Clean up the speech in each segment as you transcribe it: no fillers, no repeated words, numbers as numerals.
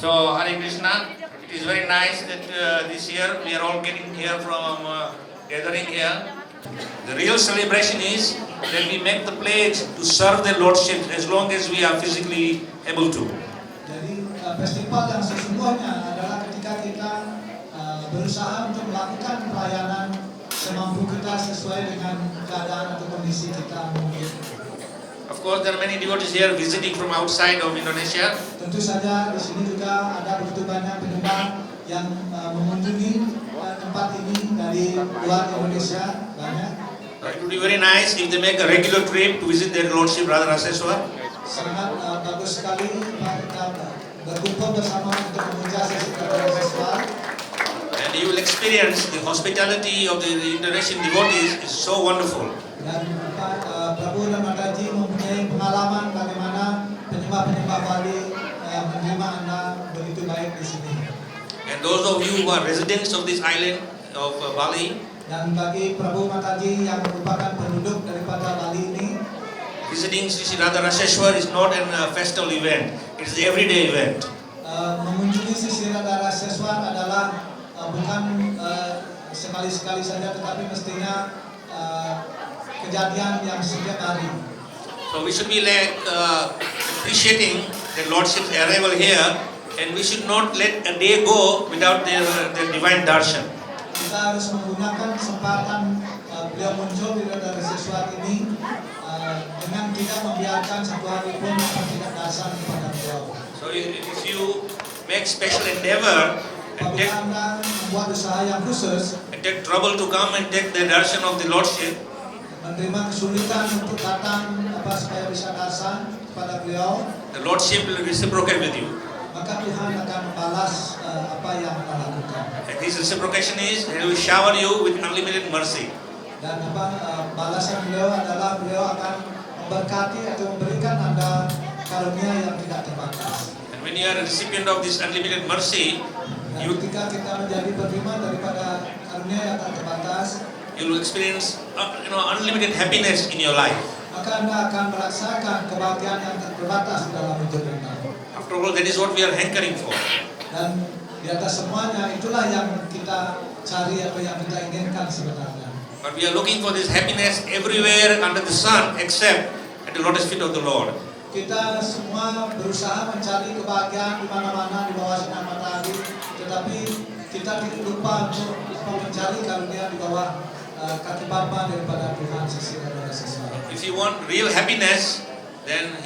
So Hare Krishna, it is very nice that this year we are all getting here from gathering here. The real celebration is that we make the pledge to serve the Lordship as long as we are physically able to. Jadi festival yang sesungguhnya adalah ketika kita berusaha untuk melakukan pelayanan semampu kita sesuai dengan keadaan atau kondisi kita mungkin. Of course, there are many devotees here visiting from outside of Indonesia. Tentu saja di sini juga ada begitu banyak penyembah yang mengunjungi tempat ini dari luar Indonesia banyak. It would be very nice if they make a regular trip to visit their Lordship Radha Raseswar. Sangat bagus sekali kita berkumpul bersama untuk memuja sesi Radha Raseswar. And you will experience the hospitality of the Indonesian devotees is so wonderful. Dan Prabu dan Mataji mempunyai pengalaman bagaimana penyembah-penyembah Bali menerima Anda begitu baik di sini. And those of you who are residents of this island of Bali, Dan bagi Prabu Mataji yang merupakan penduduk daripada Bali ini, visiting Sri Radha Raseswar is not a festival event; it is an everyday event. mengunjungi Sri Radha Raseswar adalah bukan sekali-sekali saja, tetapi mestinya kejadian yang setiap hari. So we should be appreciating the Lordship's arrival here, and we should not let a day go without their divine darshan. Kita harus menggunakan kesempatan beliau muncul di Radha Raseswar ini dengan tidak membiarkan satu hari pun tidak dasar kepada beliau. So if you make special endeavor and Apabila Anda membuat usaha yang khusus, take trouble to come and take the darshan of the Lordship, menerima kesulitan untuk datang supaya bisa darshan kepada beliau, the Lordship will reciprocate with you. maka Tuhan akan membalas apa yang Anda lakukan. And his reciprocation is he will shower you with unlimited mercy. Dan balasan beliau adalah beliau akan memberkati atau memberikan Anda karunia yang tidak terbatas. And when you are a recipient of this unlimited mercy, Dan ketika kita menjadi penerima daripada karunia yang tak terbatas, you will experience unlimited happiness in your life. maka Anda akan merasakan kebahagiaan yang tak terbatas di dalam hidup Anda. After all, that is what we are hankering for. Dan di atas semuanya itulah yang kita cari atau yang kita inginkan sebenarnya. But we are looking for this happiness everywhere under the sun except at the lotus feet of the Lord. Kita semua berusaha mencari kebahagiaan di mana-mana di bawah sinar matahari, tetapi kita tidak lupa untuk mencari karunia di bawah kaki bapa daripada Tuhan Sri Radha Raseswar. If you want real happiness, then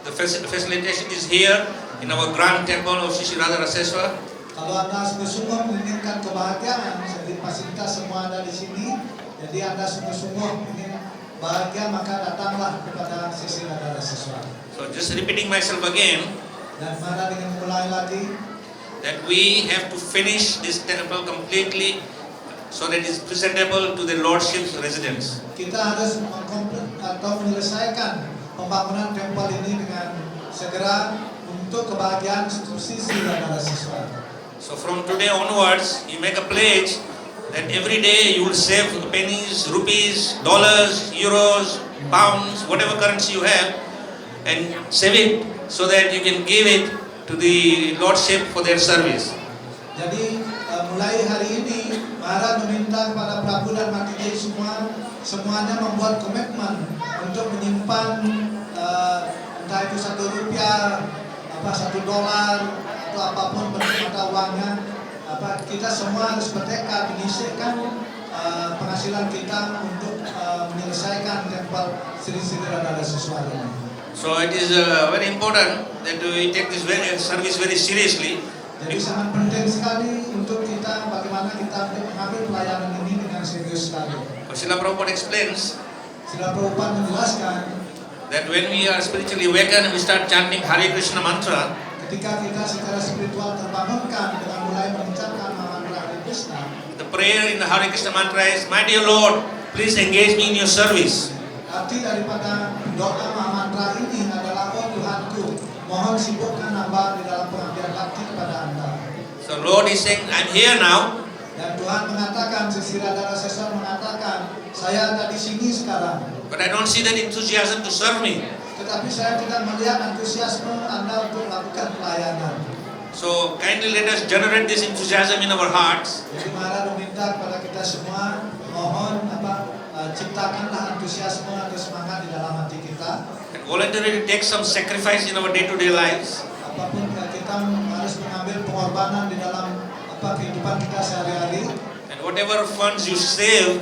the facilitation is here in our grand temple of Sri Radha Raseswar. Kalau Anda sungguh-sungguh menginginkan kebahagiaan, jadi fasilitas semua ada di sini. Jadi Anda sungguh-sungguh ingin bahagia, maka datanglah kepada Sri Radha Raseswar. So just repeating myself again, Dan mari dengan mulai lagi, that we have to finish this temple completely so that it is presentable to the Lordship's residence. kita harus mengkomplit atau menyelesaikan pembangunan tempel ini dengan segera untuk kebahagiaan institusi Sri Radha Raseswar. So from today onwards, you make a pledge that every day you will save pennies, rupees, dollars, euros, pounds, whatever currency you have, and save it so that you can give it to the Lordship for their service. Jadi mulai hari ini Maharaj meminta kepada Prabu dan Mataji semuanya membuat komitmen untuk menyimpan entah itu $1, $1 atau apapun bentuk mata uangnya. Kita semua harus bertekad menyisihkan penghasilan kita untuk menyelesaikan tempel Sri Radha Raseswar ini. So it is very important that we take this service very seriously. Jadi sangat penting sekali untuk kita bagaimana kita mengambil pelayanan ini dengan serius sekali. Srila Prabhupada explains Srila Prabhupada menjelaskan that when we are spiritually awakened and we start chanting Hare Krishna mantra, ketika kita secara spiritual terbangunkan dengan mulai mengucapkan mantra Hare Krishna, the prayer in the Hare Krishna mantra is, "My dear Lord, please engage me in your service." arti daripada doa mantra ini adalah, oh Tuhanku, mohon sibukkan hamba di dalam pengabdian bakti kepada Anda. So Lord is saying, "I'm here now." Dan Tuhan mengatakan, Sri Radha Raseswar mengatakan, saya ada di sini sekarang. But I don't see that enthusiasm to serve me. Tetapi saya tidak melihat antusiasme Anda untuk melakukan pelayanan. So kindly let us generate this enthusiasm in our hearts. Jadi Mahara meminta kepada kita semua, mohon ciptakanlah antusiasme atau semangat di dalam hati kita. And voluntarily take some sacrifice in our day-to-day lives. Apapun kita harus mengambil pengorbanan di dalam kehidupan kita sehari-hari. And whatever funds you save,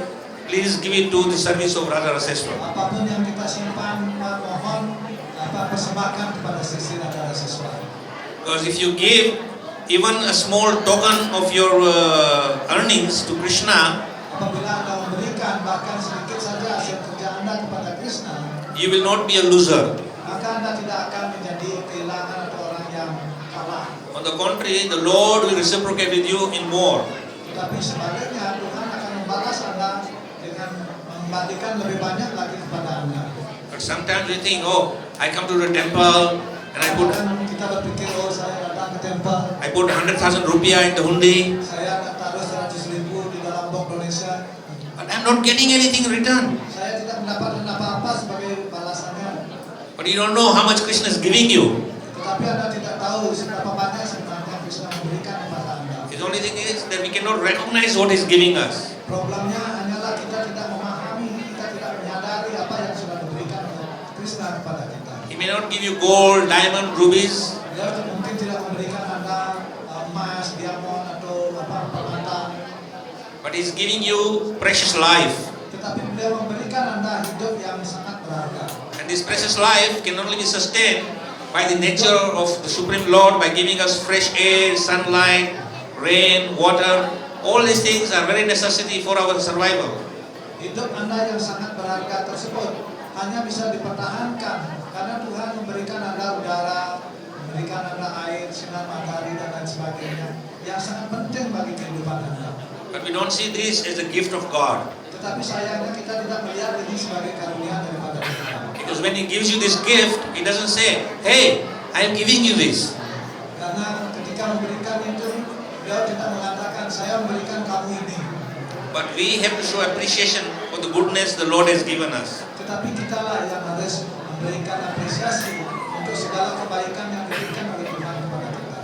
please give it to the service of Radha Raseswar. Apapun yang kita simpan, mohon persembahkan kepada sisi Radha Raseswar. Because if you give even a small token of your earnings to Krishna, Apabila Anda memberikan bahkan sedikit saja hasil kerja Anda kepada Krishna, you will not be a loser. maka Anda tidak akan menjadi kehilangan atau orang yang kalah. On the contrary, the Lord will reciprocate with you in more. Tetapi sebaliknya Tuhan akan membalas Anda dengan memberikan lebih banyak lagi kepada Anda. But sometimes we think, oh, I come to the temple and I Kadang kita berpikir, oh saya datang ke tempel, put 100,000 rupiah in the hundi, saya taruh 100.000 di dalam box Indonesia, but I'm not getting anything in return. saya tidak mendapatkan apa-apa sebagai balasannya. But you don't know how much Krishna is giving you. Tetapi Anda tidak tahu seberapa banyak sebenarnya Krishna memberikan kepada Anda. The only thing is that we cannot recognize what He's giving us. Problemnya hanyalah kita tidak memahami, kita tidak menyadari apa yang sudah diberikan oleh Krishna kepada kita. He may not give you gold, diamond, rubies, Dia mungkin tidak memberikan Anda emas, diamond atau permata, but He's giving you precious life. tetapi beliau memberikan Anda hidup yang sangat berharga. And this precious life can only be sustained by the nature of the Supreme Lord, by giving us fresh air, sunlight, rain, water. All these things are very necessary for our survival. Hidup Anda yang sangat berharga tersebut hanya bisa dipertahankan karena Tuhan memberikan Anda udara, memberikan Anda air, sinar matahari dan lain sebagainya yang sangat penting bagi kehidupan Anda. But we don't see this as a gift of God. Tetapi sayangnya kita tidak melihat ini sebagai karunia daripada Tuhan. Because when He gives you this gift, He doesn't say, hey, I am giving you this. Karena ketika memberikan itu, beliau tidak mengatakan saya memberikan kamu ini. But we have to show appreciation for the goodness the Lord has given us. Tetapi kitalah yang harus memberikan apresiasi untuk segala kebaikan yang diberikan oleh Tuhan kepada kita.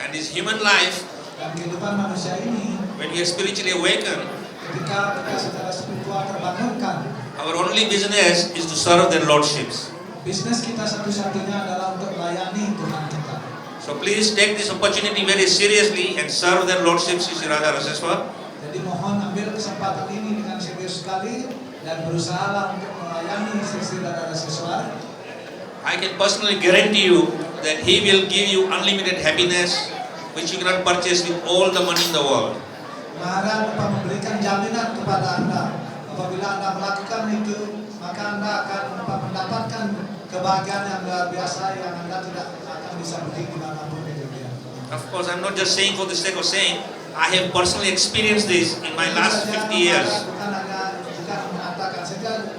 And this human life, Dan kehidupan manusia ini, when we are spiritually awakened, ketika kita secara spiritual terbangunkan, our only business is to serve their lordships. bisnis kita satu-satunya adalah untuk melayani Tuhan kita. So please take this opportunity very seriously and serve their lordships, Sri Radha Raseswar. Jadi mohon ambil kesempatan ini dengan serius sekali dan berusahalah untuk melayani Sri Radha Raseswar. I can personally guarantee you that He will give you unlimited happiness, which you cannot purchase with all the money in the world. Mahara dapat memberikan jaminan kepada Anda. Apabila Anda melakukan itu, maka Anda akan mendapatkan kebahagiaan yang luar biasa yang Anda tidak akan bisa beli dimanapun di dunia. Of course, I'm not just saying for the sake of saying. I have personally experienced this in my last 50 years. Bukan mengatakan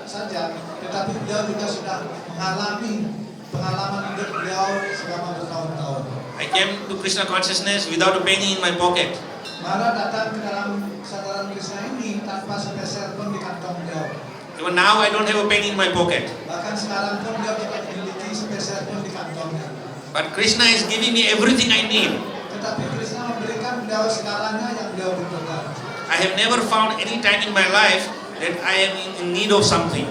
saja, tetapi beliau juga sudah mengalami pengalaman hidup beliau selama bertahun-tahun. I came to Krishna consciousness without a penny in my pocket. Mahara datang ke dalam kesadaran Krishna ini tanpa sepeser pun di kantong beliau. Even now, I don't have a penny in my pocket. Bahkan sekarang pun beliau tidak memiliki sepeser pun di kantongnya. But Krishna is giving me everything I need. Tetapi Krishna memberikan beliau segalanya yang beliau butuhkan. I have never found any time in my life that I am in need of something.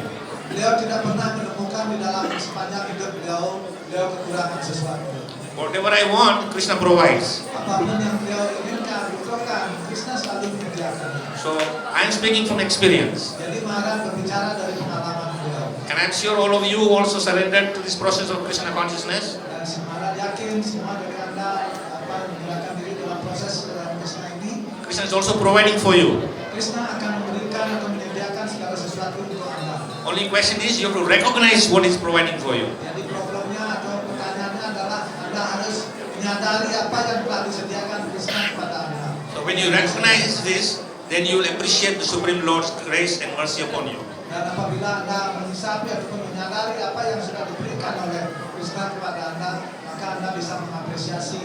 Beliau tidak pernah menemukan di dalam sepanjang hidup beliau kekurangan sesuatu. Whatever I want, Krishna provides. Apapun yang beliau inginkan, butuhkan, Krishna selalu menyediakan. So, I am speaking from experience. Jadi Mahara berbicara dari pengalaman beliau. And I'm sure all of you also surrendered to this process of Krishna consciousness. Dan Mahara yakin semua dari Anda menggunakan diri dalam proses Krishna ini. Krishna is also providing for you. Krishna akan memberikan atau menyediakan segala sesuatu untuk Anda. Only question is you have to recognize what is providing for you. Jadi problemnya atau pertanyaannya adalah Anda harus menyadari apa yang telah disediakan Krishna kepada Anda. So when you recognize this, then you will appreciate the Supreme Lord's grace and mercy upon you. Dan apabila Anda mengisapi ataupun menyadari apa yang sudah diberikan oleh Krishna kepada Anda, maka Anda bisa mengapresiasi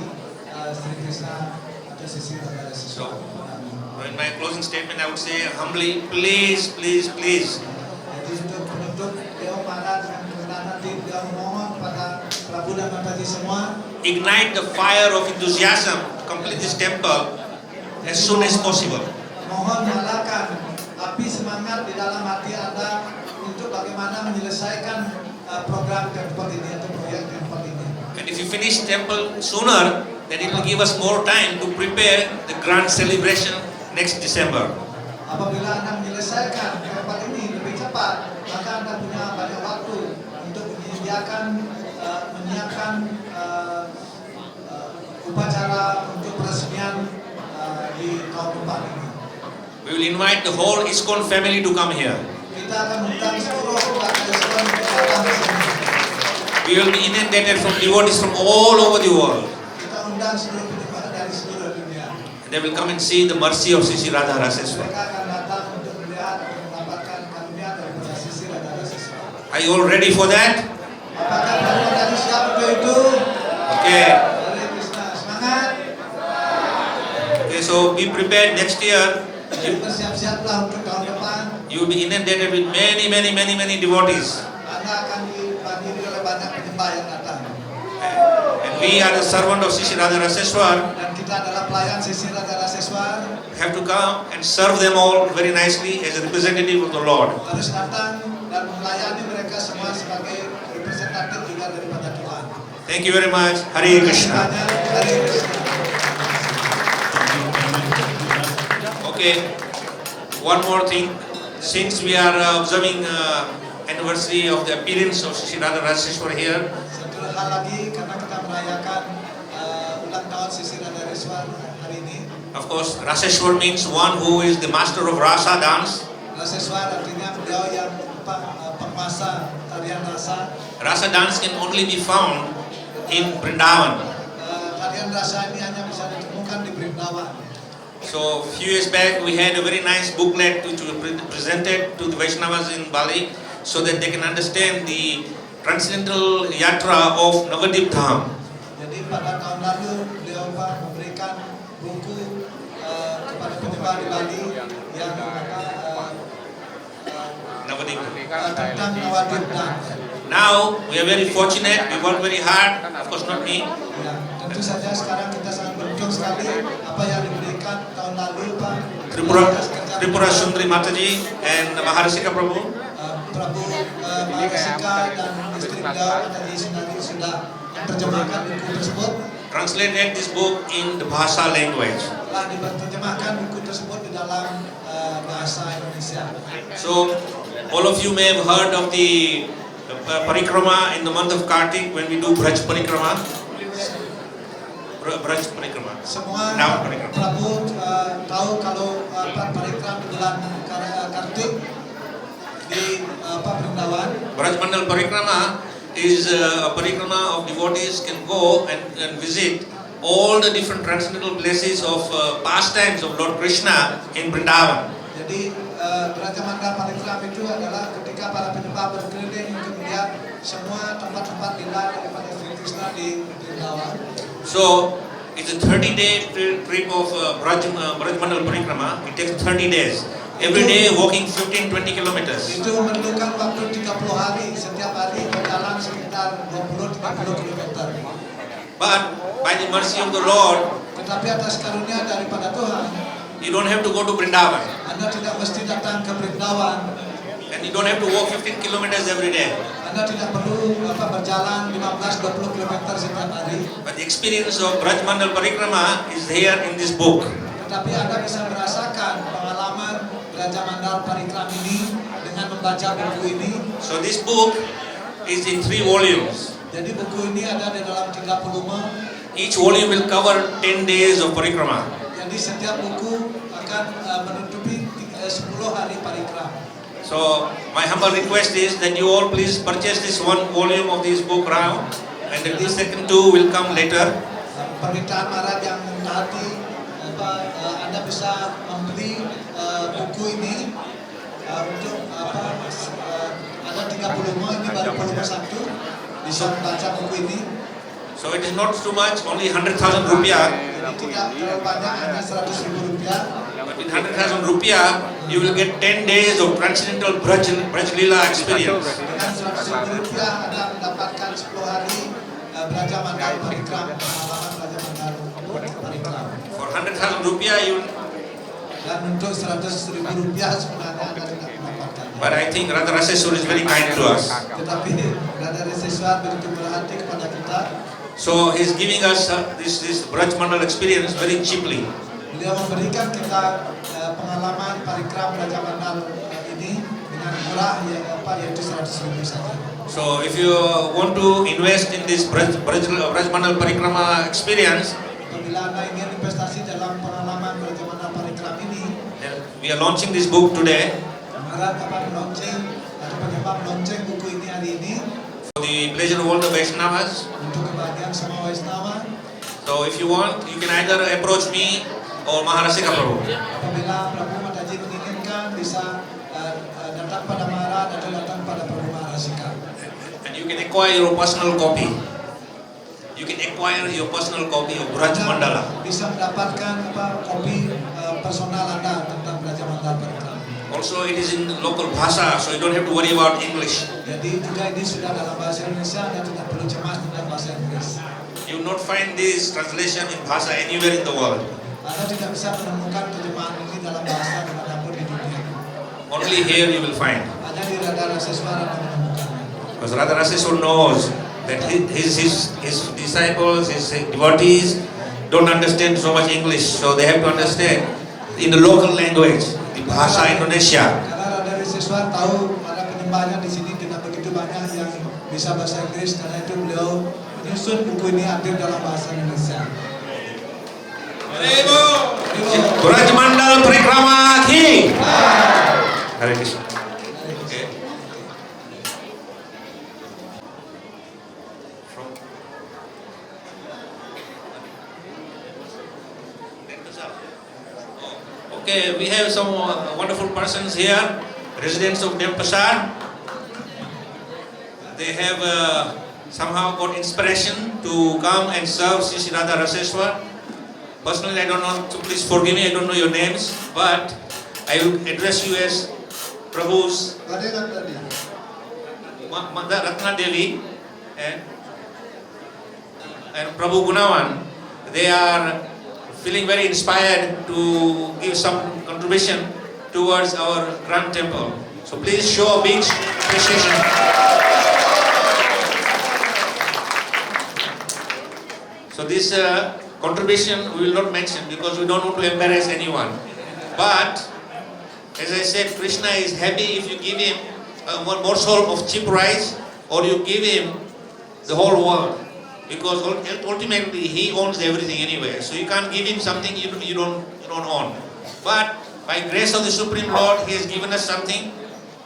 Sri Krishna atau sisi Radha Raseswar. In my closing statement, I would say humbly, please, please, please. Jadi untuk penutup, beliau Mahara dengan kerendahan hati beliau memohon kepada Prabu dan Mataji semua, ignite the fire of enthusiasm to complete this temple as soon as possible. Mohon nyalakan api semangat di dalam hati Anda untuk bagaimana menyelesaikan program tempat ini atau proyek tempat ini. And if you finish temple sooner, then it will give us more time to prepare the grand celebration next December. Apabila Anda menyelesaikan tempat ini lebih cepat, maka Anda punya banyak waktu untuk menyiapkan upacara untuk peresmian di tahun depan ini. We will invite the whole ISKCON family to come here. Kita akan undang seluruh umat Islam datang ke sini. We will be inundated from devotees from all over the world. Kita undang seluruh penyembah dari seluruh dunia. And they will come and see the mercy of Sri Radha Raseswar. Mereka akan datang untuk melihat dan mendapatkan karunia daripada Sri Radha Raseswar. Are you all ready for that? Apakah kalian tadi siap untuk itu? Okay. Hare Krishna, semangat. Okay, so be prepared next year. Bersiap-siaplah untuk tahun depan. You will be inundated with many devotees. Anda akan dihadiri oleh banyak penyembah yang datang. And we are the servant of Sri Radha Raseswar. Dan kita adalah pelayan Sri Radha Raseswar. Have to come and serve them all very nicely as a representative of the Lord. Harus datang dan melayani mereka semua sebagai representatif juga daripada Tuhan. Thank you very much. Hare Krishna. Hare Krishna. Okay, one more thing. Since we are observing anniversary of the appearance of Sri Radha Raseswar here, Satu hal lagi, karena kita merayakan ulang tahun Sri Radha Raseswar hari ini. of course, Raseswar means one who is the master of rasa dance. Raseswar artinya beliau yang penguasa tarian rasa. Rasa dance can only be found in Vrindavan. Tarian rasa ini hanya bisa ditemukan di Vrindavan. So, few years back, we had a very nice booklet which was presented to the Vaishnavas in Bali so that they can understand the transcendental yatra of Navadip Dham. Jadi pada tahun lalu beliau memberikan buku kepada penyembah di Bali yang Navadip. tentang Navadip Dham. Now, we are very fortunate, we work very hard, of course not me. Ya, tentu saja sekarang kita sangat beruntung sekali apa yang diberikan tahun lalu Pak. Tripura Sundari Mataji and Maharashika Prabhu. Prabu Mahasika dan istri beliau Mataji Sundari sudah menerjemahkan buku tersebut. Translated this book in the Bahasa language. Telah diterjemahkan buku tersebut di dalam bahasa Indonesia. So, all of you may have heard of the parikrama in the month of Kartik when we do Braj Parikrama. Braj Parikrama. Semua Now Parikrama. Prabu tahu kalau parikrama di bulan Kartik di Vrindavan. Braj Mandal Parikrama is a parikrama of devotees can go and visit all the different transcendental places of pastimes of Lord Krishna in Vrindavan. Jadi Raja Mandal Parikrama itu adalah ketika para penyembah berkeliling untuk melihat semua tempat-tempat lila daripada Sri Krishna di Vrindavan. So, it's a 30-day trip of Braj Mandal Parikrama. It takes 30 days. Every day walking 15-20 kilometers. Itu memerlukan waktu 30 hari, setiap hari berjalan sekitar 20-30 kilometer. But by the mercy of the Lord, Tetapi atas karunia daripada Tuhan, you don't have to go to Vrindavan. Anda tidak mesti datang ke Vrindavan. And you don't have to walk 15 kilometers every day. Anda tidak perlu berjalan 15-20 kilometer setiap hari. But the experience of Braj Mandal Parikrama is here in this book. Tetapi Anda bisa merasakan pengalaman Raja Mandal Parikrama ini dengan membaca buku ini. So this book is in 3 volumes. Jadi buku ini ada di dalam 3 volume. Each volume will cover 10 days of parikrama. Jadi setiap buku akan menutupi 10 hari parikrama. So my humble request is that you all please purchase this 1 volume of this book now, and then the second 2 will come later. Permintaan Maharaj yang rendah hati, Anda bisa membeli buku ini untuk ada 3 volume, ini baru volume 1, bisa membaca buku ini. So it is not too much, only 100,000 rupiah. Jadi tidak terlalu banyak, hanya 100.000 rupiah. But with 100,000 rupiah, you will get 10 days of transcendental Braj Leela experience. Dengan 100.000 rupiah Anda mendapatkan 10 hari Belajar Mandal Parikram, pengalaman Belajar Mandal Parikram. For 100,000 rupiah, you. Dan untuk 100.000 rupiah sebenarnya Anda tidak mendapatkan. But I think Radha Raseswar is very kind to us. Tetapi Radha Raseswar begitu berhati kepada kita. So he's giving us this Braj Mandal experience very cheaply. Beliau memberikan kita pengalaman Parikram Belajar Mandal ini dengan murah yaitu 100.000 saja. So if you want to invest in this Braj Mandal Parikrama experience, Apabila Anda ingin investasi dalam pengalaman Belajar Mandal Parikram ini, we are launching this book today Marat akan melonceng atau penyebab melonceng buku ini hari ini for the pleasure of all the Vaishnavas. untuk kebahagiaan semua Waisnawa. So if you want, you can either approach me or Maharasika Prabhu. Apabila Prabu Mataji menginginkan bisa datang pada Maharat atau datang pada Prabu Maharasika. And you can acquire your personal copy. You can acquire your personal copy of Braj Mandala. Bisa mendapatkan kopi personal Anda tentang Belajar Mandal Parikram. Also, it is in local bhasha, so you don't have to worry about English. Jadi juga ini sudah dalam bahasa Indonesia, Anda tidak perlu cemas tentang bahasa Inggris. You will not find this translation in bhasha anywhere in the world. Anda tidak bisa menemukan terjemahan ini dalam bahasa dimanapun di dunia. Only here you will find. Hanya di Radha Raseswar Anda menemukannya. Because Radha Raseswar knows that his disciples, his devotees don't understand so much English, so they have to understand in the local language, the bahasa Indonesia. Karena Radha Raseswar tahu para penyembahnya di sini tidak begitu banyak yang bisa bahasa Inggris, karena itu beliau menyusun buku ini hadir dalam bahasa Indonesia. Braj Mandal Parikrama ki. Hare Krishna. Okay. Okay, we have some wonderful persons here, residents of Denpasar. They have somehow got inspiration to come and serve Sri Radha Raseswar. Personally, I don't know, so please forgive me, I don't know your names, but I will address you as Prabhu's Mother Ratna Devi and Prabhu Gunawan. They are feeling very inspired to give some contribution towards our grand temple. So please show a big appreciation. So this contribution we will not mention because we don't want to embarrass anyone. But as I said, Krishna is happy if you give him one morsel of cheap rice or you give him the whole world. Because ultimately he owns everything anyway. So you can't give him something you don't own. But by grace of the Supreme Lord, he has given us something.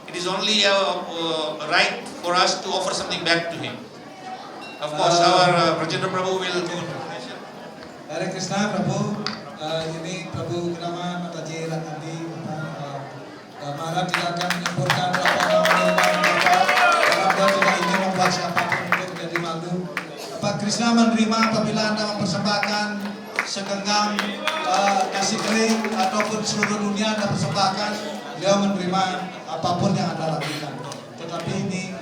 It is only a right for us to offer something back to him. Of course, our Brajendra Prabhu will do it. Hare Krishna Prabhu, ini Prabhu Gunawan Mataji Ratnadi, Maharaj tidak akan menyebutkan berapa nama karena beliau tidak ingin membuat siapapun untuk menjadi malu. Pak Krishna menerima apabila Anda mempersembahkan segenggam nasi kering ataupun seluruh dunia Anda persembahkan, beliau menerima apapun yang Anda lakukan. Tetapi ini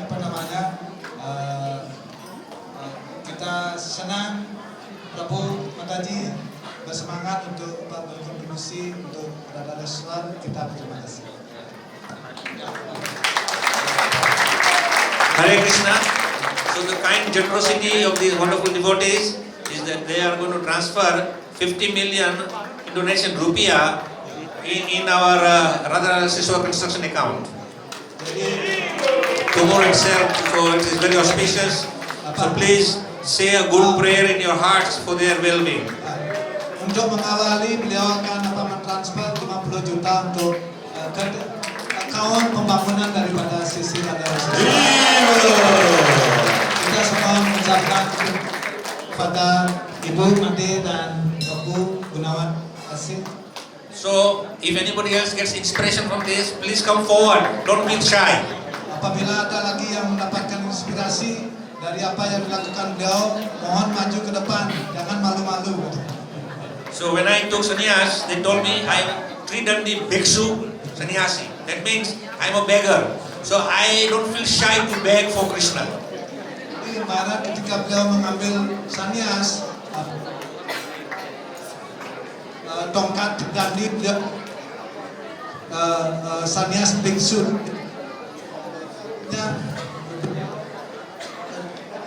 kita senang Prabu Mataji bersemangat untuk berkontribusi untuk Radha Raseswar. Kita berterima kasih. Hare Krishna. So the kind generosity of these wonderful devotees is that they are going to transfer 50 million Indonesian rupiah in our Radha Raseswar construction account. Tomorrow itself, so it is very auspicious. So please say a good prayer in your hearts for their well-being. Untuk mengawali, beliau akan mentransfer 50 juta untuk ke akaun pembangunan daripada sisi Radha Raseswar. Kita semua mengucapkan kepada Ibu Made dan Prabu Gunawan kasih. So if anybody else gets inspiration from this, please come forward. Don't feel shy. Apabila ada lagi yang mendapatkan inspirasi dari apa yang dilakukan beliau, mohon maju ke depan, jangan malu-malu. So when I took sannyas, they told me I'm Tridandi Bhiksu Sannyasi. That means I'm a beggar. So I don't feel shy to beg for Krishna. Maharaj ketika beliau mengambil sannyas, tongkat dandi beliau sannyas biksu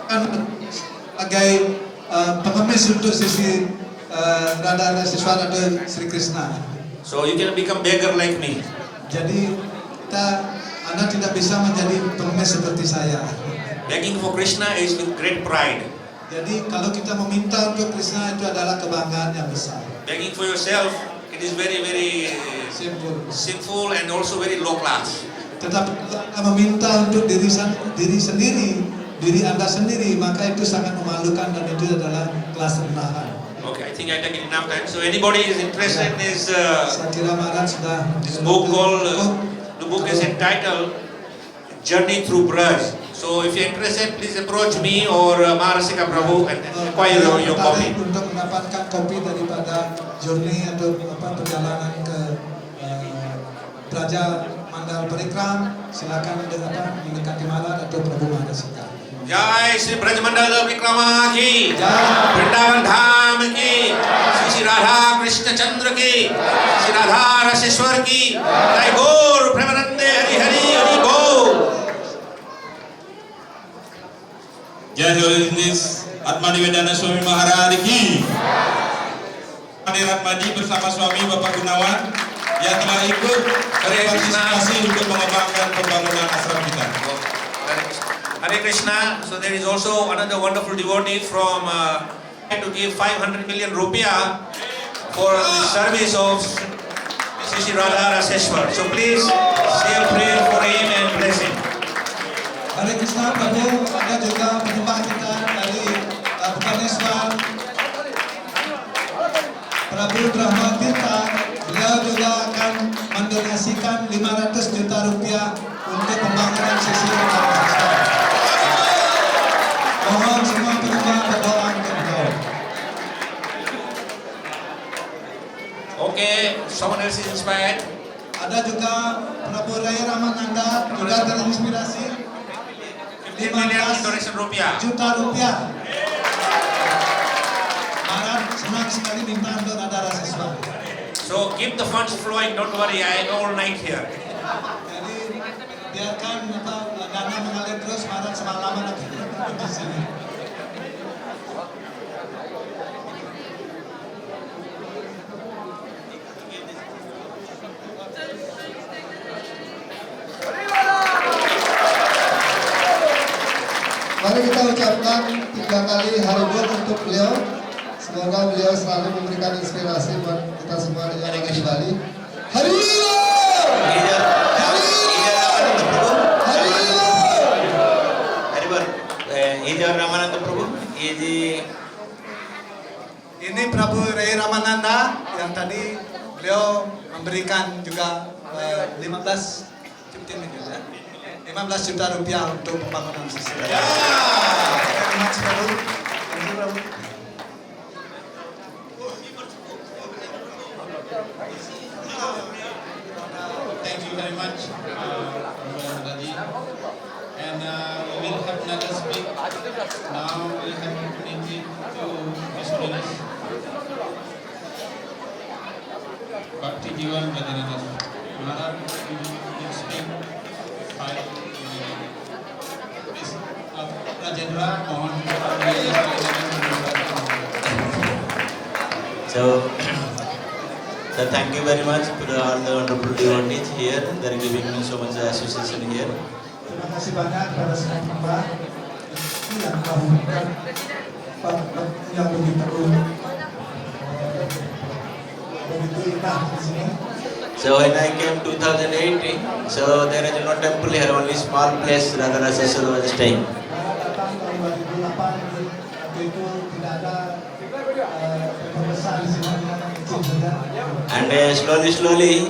kan sebagai pengemis untuk sisi Radha Siswara atau Sri Krishna. So you can become beggar like me. Jadi Anda tidak bisa menjadi pengemis seperti saya. Begging for Krishna is with great pride. Jadi kalau kita meminta untuk Krishna itu adalah kebanggaan yang besar. Begging for yourself, it is very, very sinful and also very low class. Tetapi kalau Anda meminta untuk diri sendiri, diri Anda sendiri, maka itu sangat memalukan dan itu adalah kelas rendahan. Okay, I think I taken enough time. So anybody is interested in this Saya kira Maharaj sudah this book called the book is entitled Journey Through Braj. So if you're interested, please approach me or Maharasika Prabhu and acquire your copy. Untuk mendapatkan kopi daripada journey atau perjalanan ke Braja Mandal Parikram, silakan mendekati Maharaj atau Prabhu Maharasika. Jai Sri Braj Mandal Parikrama ki, Jai. Vrindavan Dham ki, Sri Radha Krishna Chandra ki, Sri Radha Raseshwar ki, Jai Gaur Premanande Hari Hari Hari Bol. Jai Holiness Atmadi Vedana Swami Maharaj ki. Hadirat Madi bersama suami Bapak Gunawan yang telah ikut berpartisipasi untuk mengembangkan pembangunan ashram kita. Hare Krishna. So there is also another wonderful devotee from to give 500 million rupiah for the service of Sri Radha Raseshwar. So please say a prayer for him and bless him. Hare Krishna Prabhu, ada juga penyembah kita dari Bhubaneswar, Prabhu Brahma Tirta. Beliau juga akan mendonasikan 500 juta rupiah untuk pembangunan sisi Radha. Mohon semua penyembah berdoa untuk beliau. Okay, someone else is inspired. Ada juga Prabhu Rai Ramananda juga terinspirasi 15 million donation rupiah. juta rupiah. Maharaj senang sekali minta untuk Radha Raseshwar. So keep the funds flowing. Don't worry, I all night here. Jadi biarkan dana mengalir terus, Maharaj semalaman lagi di sini. Mari kita ucapkan 3 kali haribol untuk beliau. Semoga beliau selalu memberikan inspirasi buat kita semua yang ada di Bali. Haribol! Ramananda Prabhu, Ini Prabhu Rai Ramananda yang tadi beliau memberikan juga 15 juta rupiah untuk pembangunan sisi. Terima kasih Prabhu. Thank you very much, Radhi. And we will have another speak. Now we have opportunity to His Holiness Bhakti Jiwan Bhajananda Maharaj. We will speak 5 minutes. Please, Rajendra, mohon. So thank you very much to all the wonderful devotees here. They are giving me so much association here. Terima kasih banyak pada semua penyembah yang telah memberikan yang begitu indah di sini. So when I came 2008, so there is no temple here, only small place Radha Raseshwar was staying. Datang tahun 2008, waktu itu tidak ada tempat besar di sini, kecil saja. And slowly,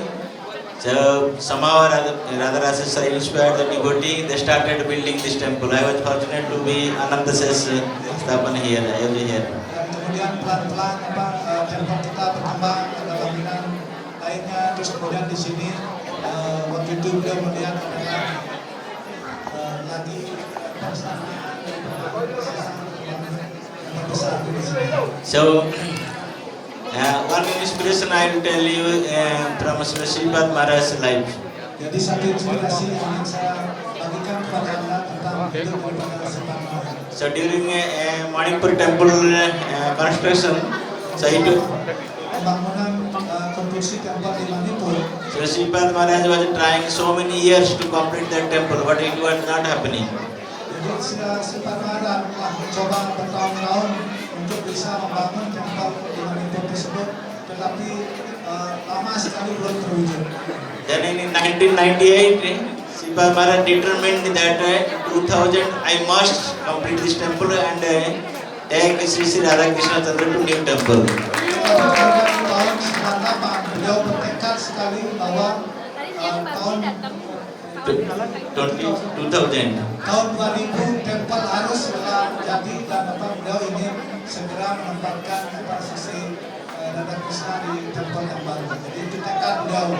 so somehow Radha Raseshwar inspired the devotee. They started building this temple. I was fortunate to be Ananda Ses Sthapan here, every year. Dan kemudian pelan-pelan tempat kita berkembang, ada bangunan lainnya, terus kemudian di sini waktu itu beliau melihat ada lagi persamaan besar di sini. So, one inspiration I will tell you from Sri Sripad Maharaj's life. Jadi satu inspirasi yang ingin saya bagikan kepada Anda tentang hidup daripada Sripad Maharaj. So during Manipur temple construction, so it, Pembangunan konstruksi tempat di Manipur, Sri Sripad Maharaj was trying so many years to complete that temple, but it was not happening. jadi Sripad Maharaj telah mencoba bertahun-tahun untuk bisa membangun tempat di Manipur tersebut, tetapi lama sekali belum terwujud. Then in 1998, Sripad Maharaj determined that 2000 I must complete this temple and take Sri Sri Radhakrishna Chandra to new temple. Tahun 98 beliau bertekad sekali bahwa tahun 2000. tahun 2000 tempat harus jadi dan beliau ingin segera menempatkan Sri Radhakrishna di tempat yang baru. Jadi itu tekad beliau.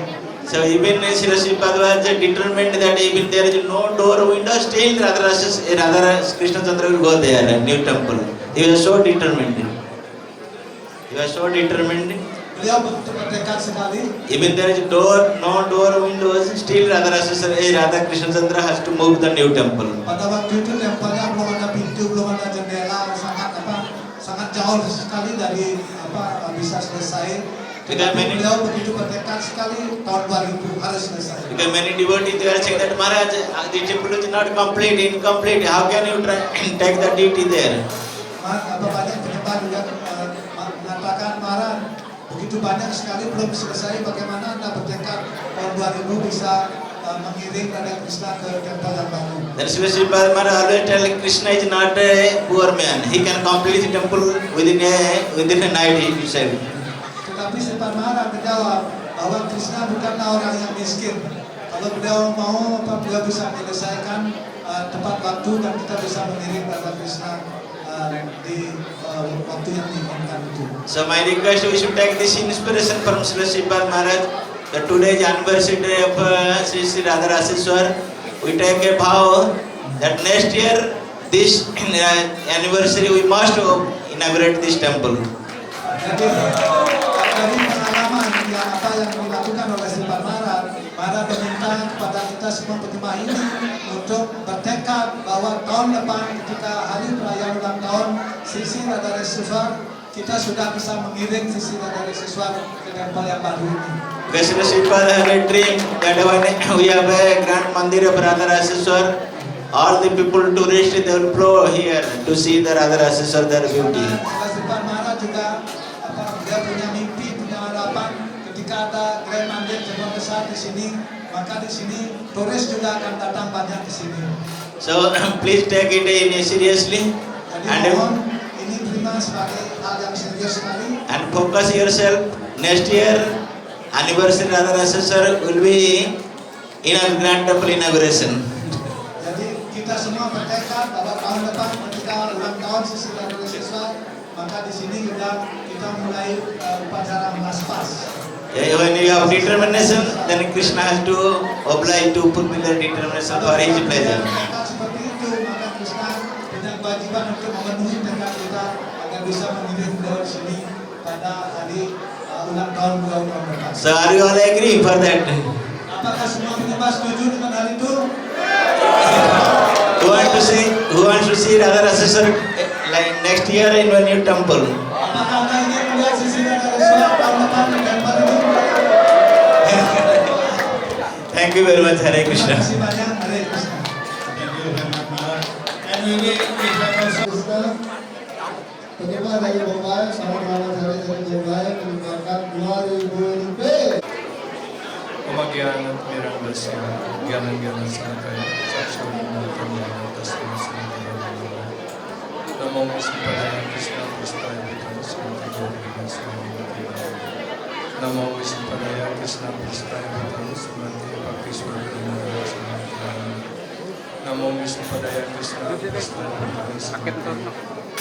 So even Sri Sripad was determined that even there is no door or window, still Radha Krishna Chandra will go there, new temple. He was so determined. Beliau betul bertekad sekali. Even there is no door or windows, still Radha Krishna Chandra has to move the new temple. Pada waktu itu tempatnya belum ada pintu, belum ada jendela, sangat jauh sekali dari bisa selesai. Because many- Beliau begitu bertekad sekali tahun 2000 harus selesai. Because many devotees they are saying that Maharaj, the temple is not complete, incomplete. How can you try and take the deity there? Banyak penyembah juga mengatakan Maharaj begitu banyak sekali belum selesai. Bagaimana Anda bertekad tahun 2000 bisa mengiring Radha Krishna ke tempat yang baru? Then Sri Sripad Maharaj always tell Krishna is not a poor man. He can complete the temple within a night, he said. Tetapi Sripad Maharaj menjawab bahwa Krishna bukanlah orang yang miskin. Kalau beliau mau, beliau bisa menyelesaikan tepat waktu dan kita bisa mengiring Radha Krishna di waktu yang diinginkan itu. So my request, we should take this inspiration from Sri Sripad Maharaj. That today's anniversary of Sri Sri Radharaseswar, we take a vow that next year, this anniversary, we must inaugurate this temple. Jadi dari pengalaman yang dilakukan oleh Sripad Maharaj, Maharaj meminta kepada kita semua penyembah ini untuk bertekad bahwa tahun depan ketika hari perayaan ulang tahun Sri Sri Radharaseswar, kita sudah bisa mengiring Sri Sri Radharaseswar ke tempat yang baru ini. Because Sri Sripad have a dream that when we have a grand mandir of Radharaseswar, all the people tourists they will flow here to see the Radharaseswar, their beauty. Sripad Maharaj juga dia punya mimpi, punya harapan ketika ada grand mandir jemaah besar di sini, maka di sini turis juga akan datang banyak di sini. So please take it in seriously Jadi mohon ini terima sebagai hal yang serius sekali. and focus yourself. Next year anniversary Radharaseswar will be in a grand temple inauguration. Jadi kita semua bertekad bahwa tahun depan ketika ulang tahun Sri Sri Radharaseswar, maka di sini juga kita mulai upacara mengaspas. When you have determination, then Krishna has to oblige to fulfill the determination for his pleasure. Kalau seperti itu, maka Krishna punya kewajiban untuk memenuhi tekad kita agar bisa mengirim beliau di sini pada hari ulang tahun beliau tahun depan. So are you all agree for that? Apakah semua penyembah setuju dengan hal itu? Who wants to see Radharaseswar like next year in a new temple? Apakah Anda ingin melihat Sri Sri Radharaseswar tahun depan di tempat ini? Thank you very much, Hare Krishna. Terima kasih banyak, Hare Krishna. Krishna, penyembah dari Bombay, sama-sama dari Bombay menyumbangkan 2.000 rupiah. Umagianat mirang dasya, ganan-ganan sangkaya, saksunan kamera, tasma sangkaya nila. Namo Visnupadaya Krishna Prasthaya Vidana Srimati Gauranga Swami Vidana. Namo Visnupadaya Krishna Prasthaya Vidana Srimati Bhakti Swarupada Swami Vidana. Namo Visnupadaya Krishna Prasthaya Vidana Srimati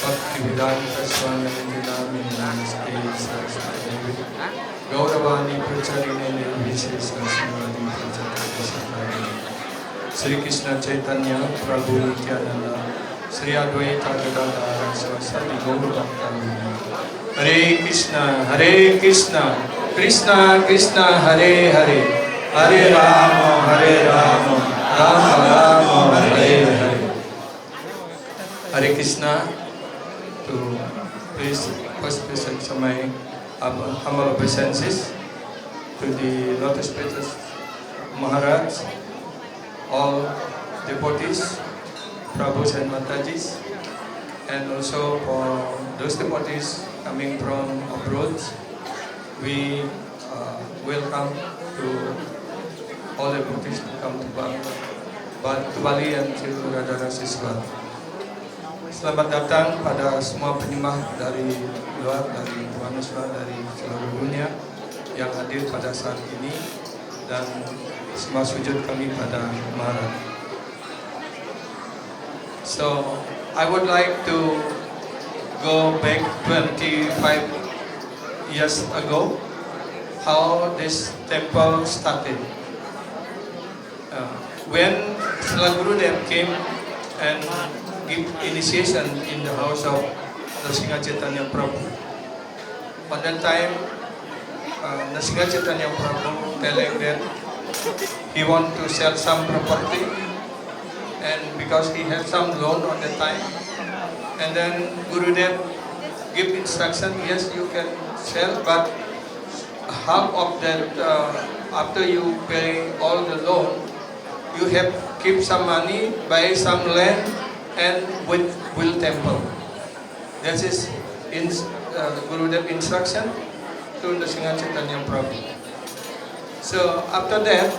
Bhakti Vedanta Swami Vidana Namaste Saraswati Devi. Gauravani Pracharine Nirvishesha Srimati Pracharine Shri Krishna Chaitanya Prabhu Nityananda Sri Advaita Gadadhara Saraswati Gaura Bhakta. Hare Krishna, Krishna Krishna, Hare Hare, Hare Rama, Rama Rama, Hare Hare. Hare Krishna. To please first present my humble obeisances to the Lotus Petal Maharaj, all devotees, Prabhus and Matajis, and also for those devotees coming from abroad. We welcome to all devotees to come to Bali and to Radharasi Siswa. Selamat datang pada semua penyembah dari luar, dari Bhubaneswar, dari seluruh dunia yang hadir pada saat ini, dan semua sujud kami pada Maharaj. So, I would like to go back 25 years ago, how this temple started. When Srila Gurudev came and give initiation in the house of Nrsimha Chaitanya Prabhu. On that time, Nrsimha Chaitanya Prabhu telling that he want to sell some property, and because he had some loan on that time, and then Gurudev give instruction, yes, you can sell, but half of that, after you pay all the loan, you have keep some money, buy some land, and build temple. That is Gurudev instruction to Nrsimha Chaitanya Prabhu. So after that,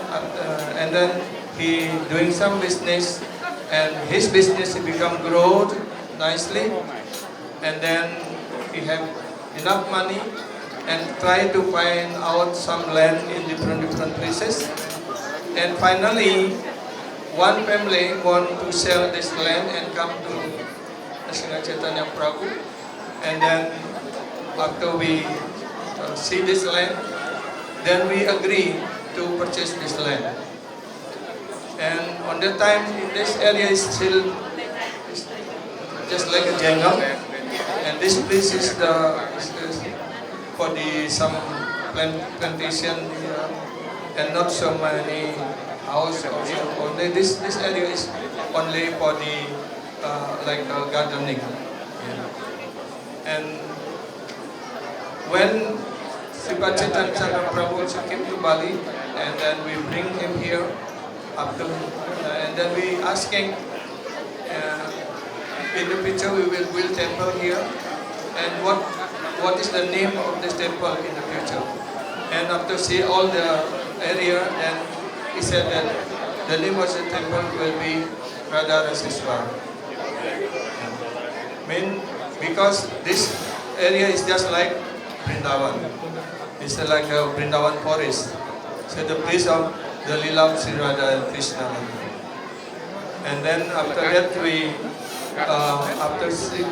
and then he doing some business, and his business become grow nicely, and then he have enough money and try to find out some land in different places, and finally one family want to sell this land and come to Nrsimha Chaitanya Prabhu, and then after we see this land, then we agree to purchase this land. And on that time, this area is still just like a jungle, and this place is for some plantation and not so many house also. Only this area is only for the like gardening. And when Srila Chaitanya Prabhu also came to Bali, and then we bring him here up to, and then we asking, in the future we will build temple here, and what is the name of this temple in the future? And after see all the area, then he said that the name of the temple will be Radharasi Siswa. Because this area is just like Vrindavan. It's like a Vrindavan forest. So the place of the Lila of Sri Radha and Krishna. And then after that we, after Sri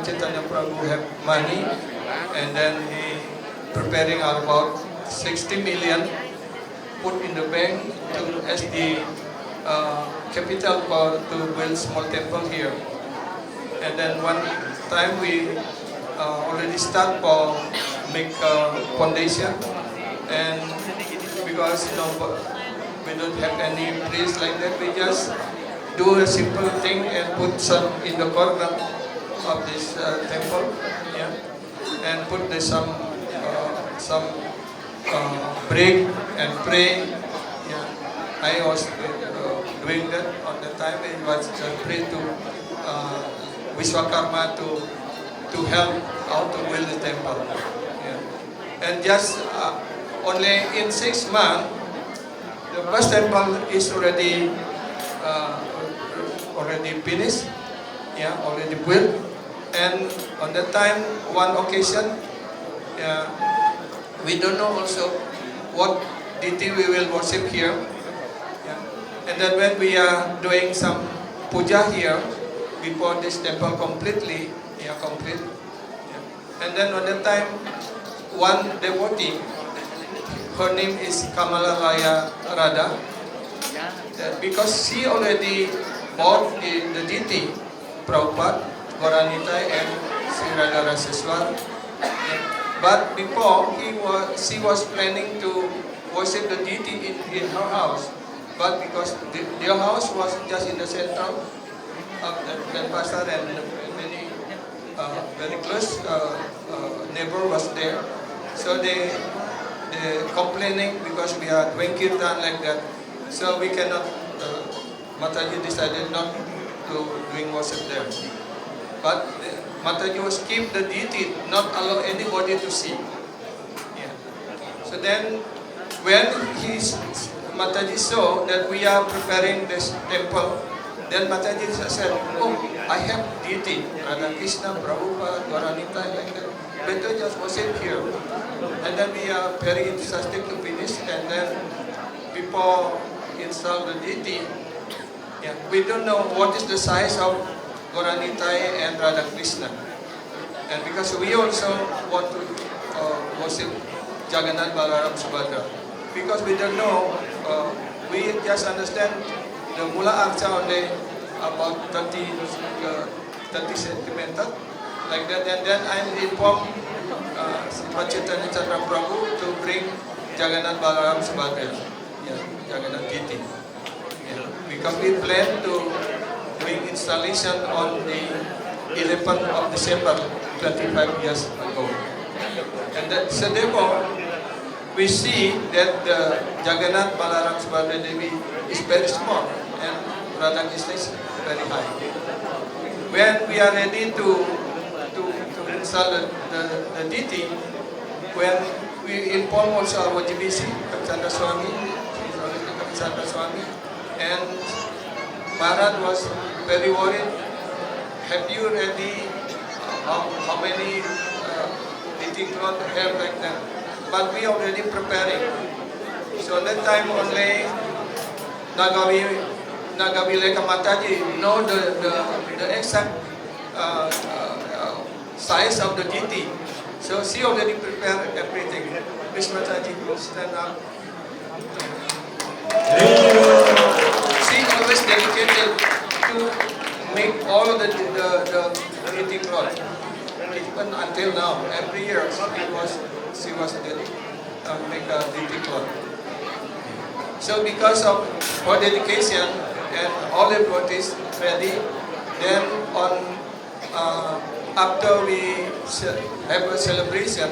Chaitanya Prabhu have money, and then he preparing about 60 million put in the bank as the capital to build small temple here. And then one time we already start for make foundation, and because we don't have any place like that, we just do a simple thing and put some in the corner of this temple, yeah, and put some break and pray. Yeah, I was doing that on the time. It was pray to Vishwakarma to help how to build the temple. Yeah. And just only in 6 months, the first temple is already finished. Yeah, already built. And on that time, one occasion, we don't know also what deity we will worship here. Yeah. And then when we are doing some puja here, before this temple completely, complete. Yeah. And then on that time, one devotee, her name is Kamalalaya Radha, because she already bought the deity, Prabhupada, Goranitai, and Sri Radha Raseswar. But before, she was planning to worship the deity in her house. But because their house was just in the center of the pastor and many very close neighbor was there, so they complaining because we are doing kirtan like that, so we cannot. Mataji decided not to doing worship there, but Mataji was keep the deity, not allow anybody to see. Yeah. So then, when Mataji saw that we are preparing this temple, then Mataji said, "Oh, I have deity, Radha Krishna, Prabhupada, Goranitai, like that. Better just worship here." And then we are very enthusiastic to finish, and then before install the deity, yeah, we don't know what is the size of Goranitai and Radha Krishna. And because we also want to worship Jagannath, Balaram, Subhadra. Because we don't know, we just understand the Mula Archa only about 30 centimeters, like that. And then I'm informed Sri Chaitanya Chandra Prabhu to bring Jagannath, Balaram, Subhadra, yeah, Jagannath Deity. Yeah. Because we plan to doing installation on the 11th of December, 25 years ago. And that, so therefore, we see that the Jagannath, Balaram, Subhadra Devi is very small and Radha Krishna is very high. When we are ready to install the deity, when we inform also our GBC, Kapchanda Swami, Kapchanda Swami, and Maharaj was very worried. Have you ready how many deity cloth have like that? But we already preparing. So that time only Nagavileka Mataji know the exact size of the deity. So she already prepared everything. Please Mataji, stand up. She always dedicated to make all the deity cloth. Even until now, every year she was make a deity cloth. So because of her dedication and all the devotees ready, then after we have a celebration,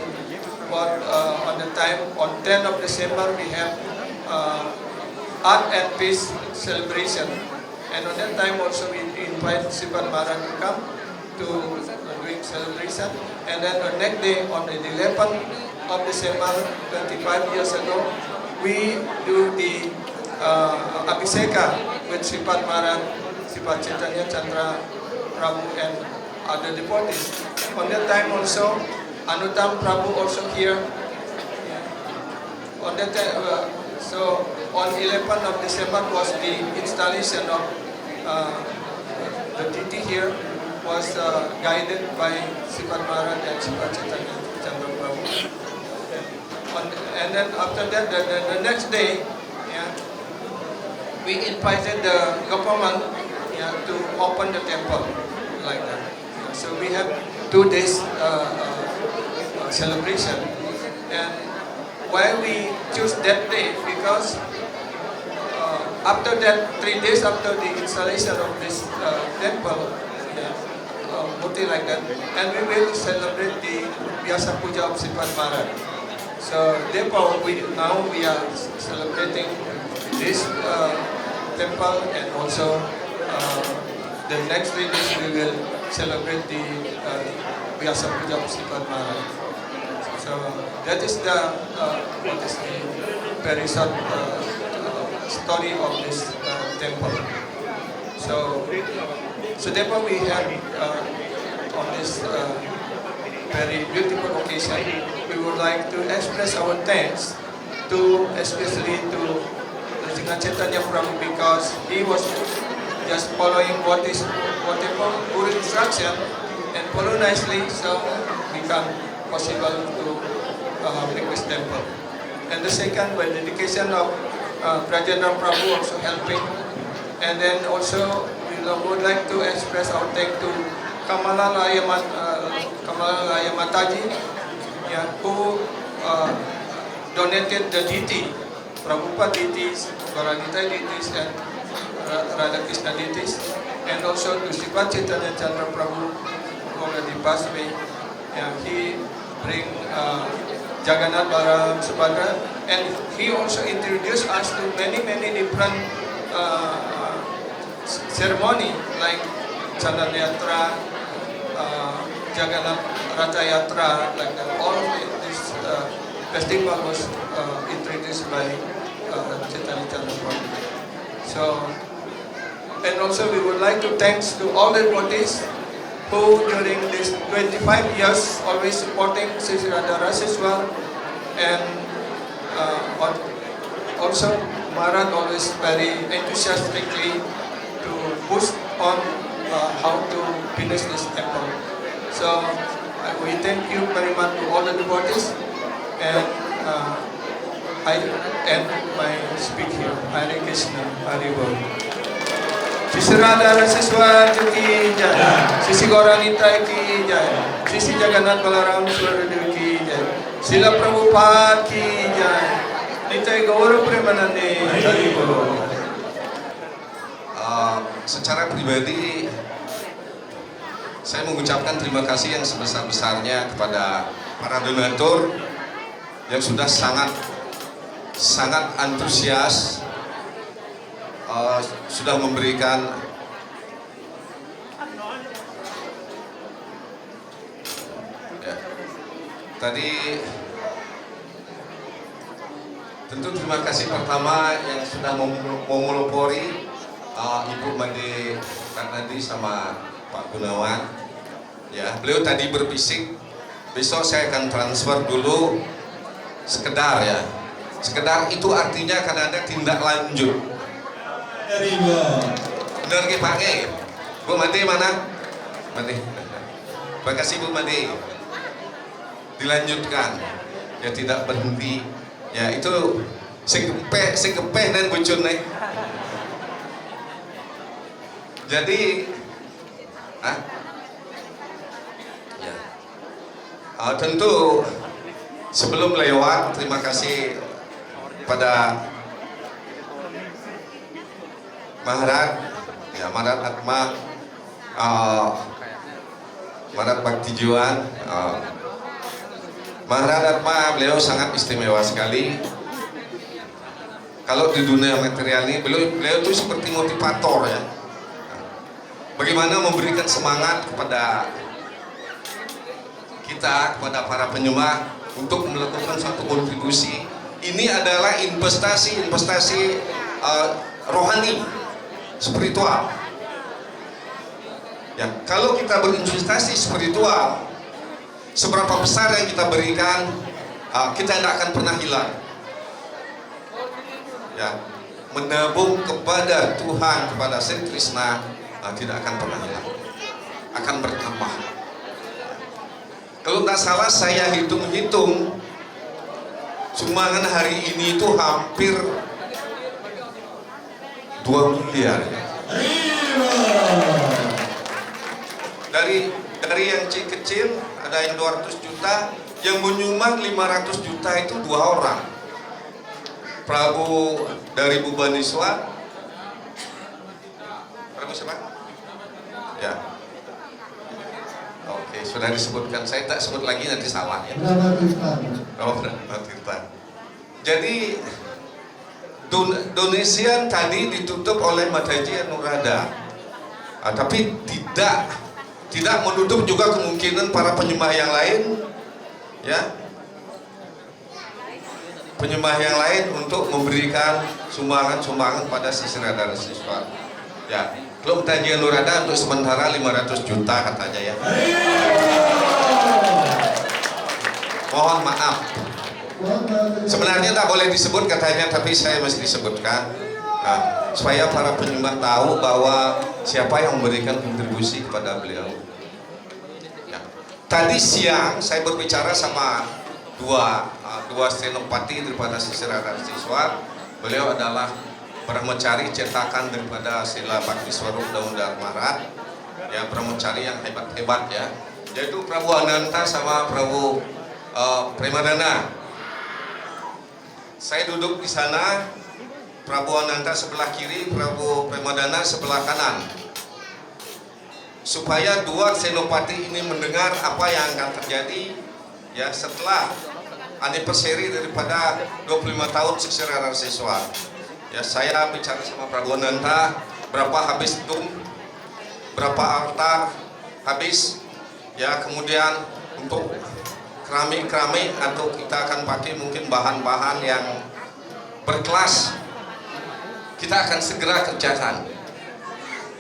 on the time on 10th of December we have Art and Peace celebration, and on that time also we invite Sivan Maharaj to come to doing celebration, and then the next day on the 11th of December, 25 years ago, we do the Abhiseka with Sripad Maharaj, Sripad Chaitanya Chandra Prabhu and other devotees. On that time also, Anutam Prabhu also here. On that time, so on 11th of December was the installation of the deity here, was guided by Sripad Maharaj and Sripad Chaitanya Chandra Prabhu. And then after that, the next day, yeah, we invited the government, yeah, to open the temple, like that. So we have 2 days celebration. And why we choose that day? Because after that, 3 days after the installation of this temple, Murti like that, and we will celebrate the Vyasa Puja of Sripad Maharaj. So therefore, now we are celebrating this temple, and also the next 3 days we will celebrate the Vyasa Puja of Sripad Maharaj. So that is the very short story of this temple. So therefore we have on this very beautiful occasion, we would like to express our thanks to, especially to Sri Chaitanya Prabhu, because he was just following whatever Guru instruction and follow nicely, so become possible to make this temple. And the second, by dedication of Prajendra Prabhu also helping, and then also we would like to express our thanks to Kamalalaya Mataji, yeah, who donated the DT, Prabhupada DTs, Goranita DTs, and Radhakrishna DTs, and also to Sripad Chaitanya Chandra Prabhu, who already passed away. Yeah, he bring Jagannath Balaram Subhadra, and he also introduced us to many different ceremony like Chandra Yatra, Jagannath Ratha Yatra, like all of this festival was introduced by Chaitanya Chandra Prabhu. So, and also we would like to thanks to all the devotees who during this 25 years always supporting Sri Radha Raseshwar, and also Maharaj always very enthusiastically to push on how to finish this temple. So we thank you very much to all the devotees, and I end my speech here. Hare Krishna, Hare Bol. Sri Radha Raseshwar ki jai, Sri Gauranita ki jai, Sri Jagannath Balaram Subhadra ki jai, Srila Prabhupada ki jai, Nitai Gaura Premanande, Hare Bol. Secara pribadi saya mengucapkan terima kasih yang sebesar-besarnya kepada para donatur yang sudah sangat antusias, sudah memberikan tadi tentu terima kasih pertama yang sudah memelopori Ibu Made Karnadi sama Pak Gunawan. Ya, beliau tadi berbisik besok saya akan transfer dulu sekedar ya. Sekedar itu artinya akan ada tindak lanjut. Benar ke Pak Ge? Bu Made mana? Made. Terima kasih Bu Made. Dilanjutkan. Ya tidak berhenti. Ya itu segepeh dan bucun nih. Jadi ya. Tentu sebelum lewat terima kasih pada Maharaj, ya Maharaj Atma, Maharaj Bhakti Juan, Maharaj Atma, beliau sangat istimewa sekali. Kalau di dunia material ini beliau itu seperti motivator ya. Bagaimana memberikan semangat kepada kita, kepada para penyembah untuk melakukan suatu kontribusi. Ini adalah investasi rohani, spiritual. Ya, kalau kita berinvestasi spiritual, seberapa besar yang kita berikan, kita tidak akan pernah hilang. Ya, menabung kepada Tuhan, kepada Sri Krishna, tidak akan pernah hilang, akan bertambah. Kalau tidak salah saya hitung-hitung, sumbangan hari ini itu hampir 2 miliar. Dari yang kecil ada yang 200 juta, yang menyumbang 500 juta itu 2 orang. Prabu dari Bhubaneswar. Prabu siapa? Ya. Oke, sudah disebutkan. Saya tak sebut lagi nanti salah ya. Oh, Tirta. Jadi donasian tadi ditutup oleh Mataji Anuradha. Tapi tidak menutup juga kemungkinan para penyembah yang lain ya. Penyembah yang lain untuk memberikan sumbangan pada Sri Radha Raseshwar. Ya. Belum Tajian Nurada untuk sementara 500 juta katanya ya. Mohon maaf. Sebenarnya tak boleh disebut katanya, tapi saya mesti disebutkan supaya para penyembah tahu bahwa siapa yang memberikan kontribusi kepada beliau. Ya. Tadi siang saya berbicara sama dua senopati daripada Sri Radha Raseshwar. Beliau adalah brahmacari cetakan daripada Sila Bhakti Swarup Daun Dharmarat, ya brahmacari yang hebat-hebat ya, yaitu Prabu Ananta sama Prabu Premadana. Saya duduk di sana, Prabu Ananta sebelah kiri, Prabu Premadana sebelah kanan, supaya dua senopati ini mendengar apa yang akan terjadi ya setelah anniversary daripada 25 tahun Sisi Radha Siswa. Ya, saya bicara sama Prabu Ananta, berapa habis itu, berapa altar habis, ya kemudian untuk keramik-keramik atau kita akan pakai mungkin bahan-bahan yang berkelas, kita akan segera kerjakan.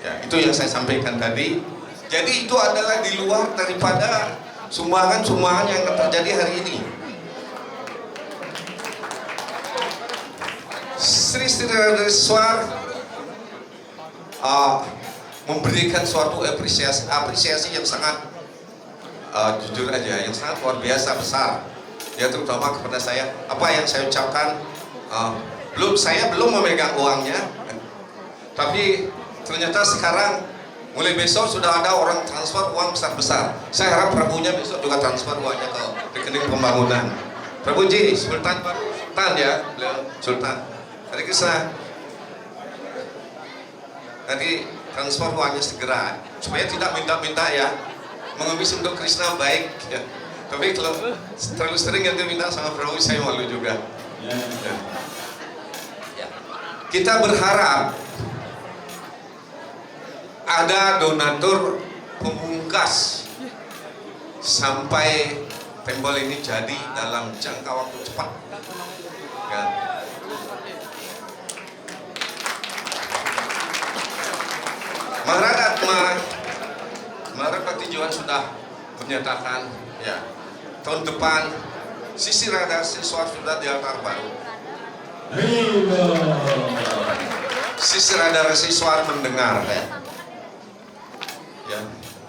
Ya, itu yang saya sampaikan tadi. Jadi itu adalah di luar daripada sumbangan-sumbangan yang terjadi hari ini. Sri Radha Siswa memberikan suatu apresiasi yang sangat jujur aja, yang sangat luar biasa besar. Ya, terutama kepada saya. Apa yang saya ucapkan, saya belum memegang uangnya, tapi ternyata sekarang mulai besok sudah ada orang transfer uang besar-besar. Saya harap Prabunya besok juga transfer uangnya ke rekening pembangunan. Prabu Ji, Sultan ya, beliau Sultan. Hari Krishna. Nanti transfer uangnya segera, supaya tidak minta-minta ya. Mengemis untuk Krishna baik ya. Tapi kalau terlalu sering yang minta sama Prabu, saya malu juga. Ya. Kita berharap ada donatur pemungkas sampai tempel ini jadi dalam jangka waktu cepat. Ya. Maharad Bhakti Jiwan sudah menyatakan ya, tahun depan Sisi Radha Siswa sudah di altar baru. Sisi Radha Siswa mendengar ya,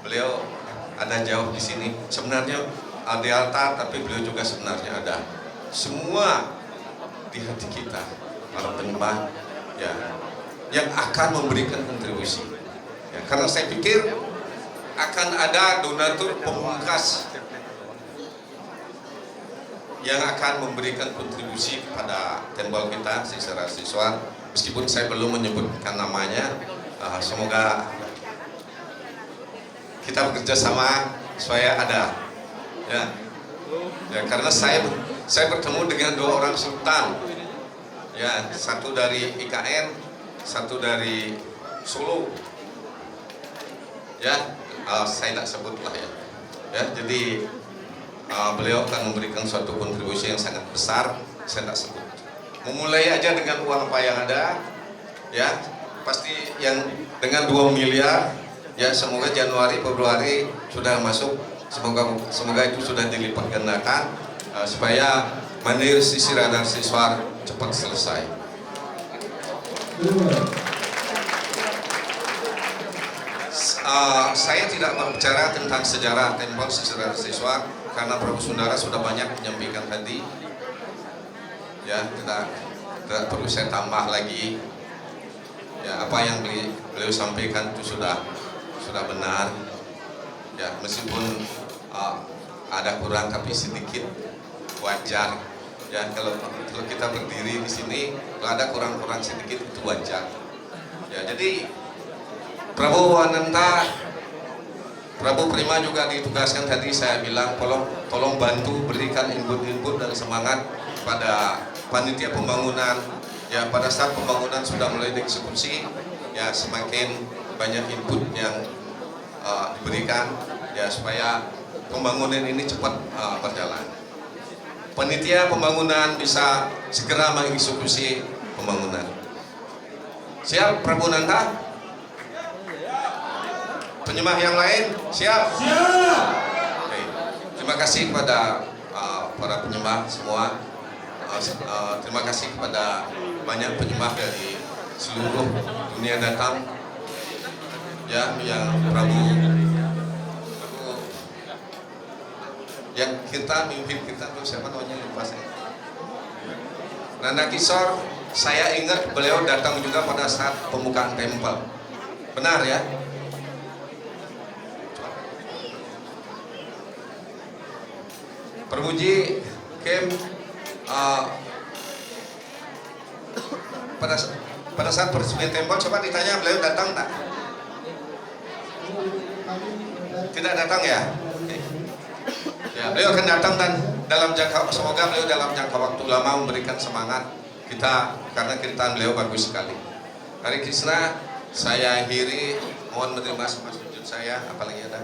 beliau ada jauh di sini. Sebenarnya di altar, tapi beliau juga sebenarnya ada semua di hati kita, para penyembah ya, yang akan memberikan kontribusi. Ya, karena saya pikir akan ada donatur pemungkas yang akan memberikan kontribusi kepada tempel kita Sisi Radha Siswa. Meskipun saya belum menyebutkan namanya, semoga kita bekerja sama supaya ada ya, karena saya bertemu dengan dua orang sultan ya, satu dari IKN, satu dari Solo ya, saya tidak sebutlah ya, jadi beliau akan memberikan suatu kontribusi yang sangat besar, saya tidak sebut. Memulai aja dengan uang apa yang ada ya, pasti yang dengan 2 miliar ya, semoga Januari Februari sudah masuk, semoga itu sudah dilipat gandakan supaya Mandir Sisi Radha Siswa cepat selesai. Saya tidak berbicara tentang sejarah tempel Sisi Radha Siswa karena Prabu Sundara sudah banyak menyampaikan tadi. Ya, tidak perlu saya tambah lagi. Ya, apa yang beliau sampaikan itu sudah benar. Ya, meskipun ada kurang tapi sedikit wajar. Ya, kalau kita berdiri di sini, kalau ada kurang-kurang sedikit itu wajar. Ya, jadi Prabu Ananta, Prabu Prima juga ditugaskan tadi, saya bilang tolong bantu berikan input dan semangat pada panitia pembangunan. Ya, pada saat pembangunan sudah mulai dieksekusi, ya semakin banyak input yang diberikan ya supaya pembangunan ini cepat berjalan. Panitia pembangunan bisa segera mengeksekusi pembangunan. Siap Prabu Ananta? Penyembah yang lain siap? Siap. Oke. Terima kasih kepada para penyembah semua. Terima kasih kepada banyak penyembah dari seluruh dunia datang ya, yang Prabu yang kita mimpin kita tuh siapa namanya, lupa saya, Nanda Kishore saya ingat beliau datang juga pada saat pembukaan tempel. Benar ya? Permuji Kim pada saat peresmian tempel, coba ditanya beliau datang tak? Tidak datang ya? Oke. Ya, beliau akan datang dan semoga beliau dalam jangka waktu lama memberikan semangat kita karena kiritan beliau bagus sekali. Hari Krishna, saya akhiri, mohon menerima semua sujud saya, apalagi ada.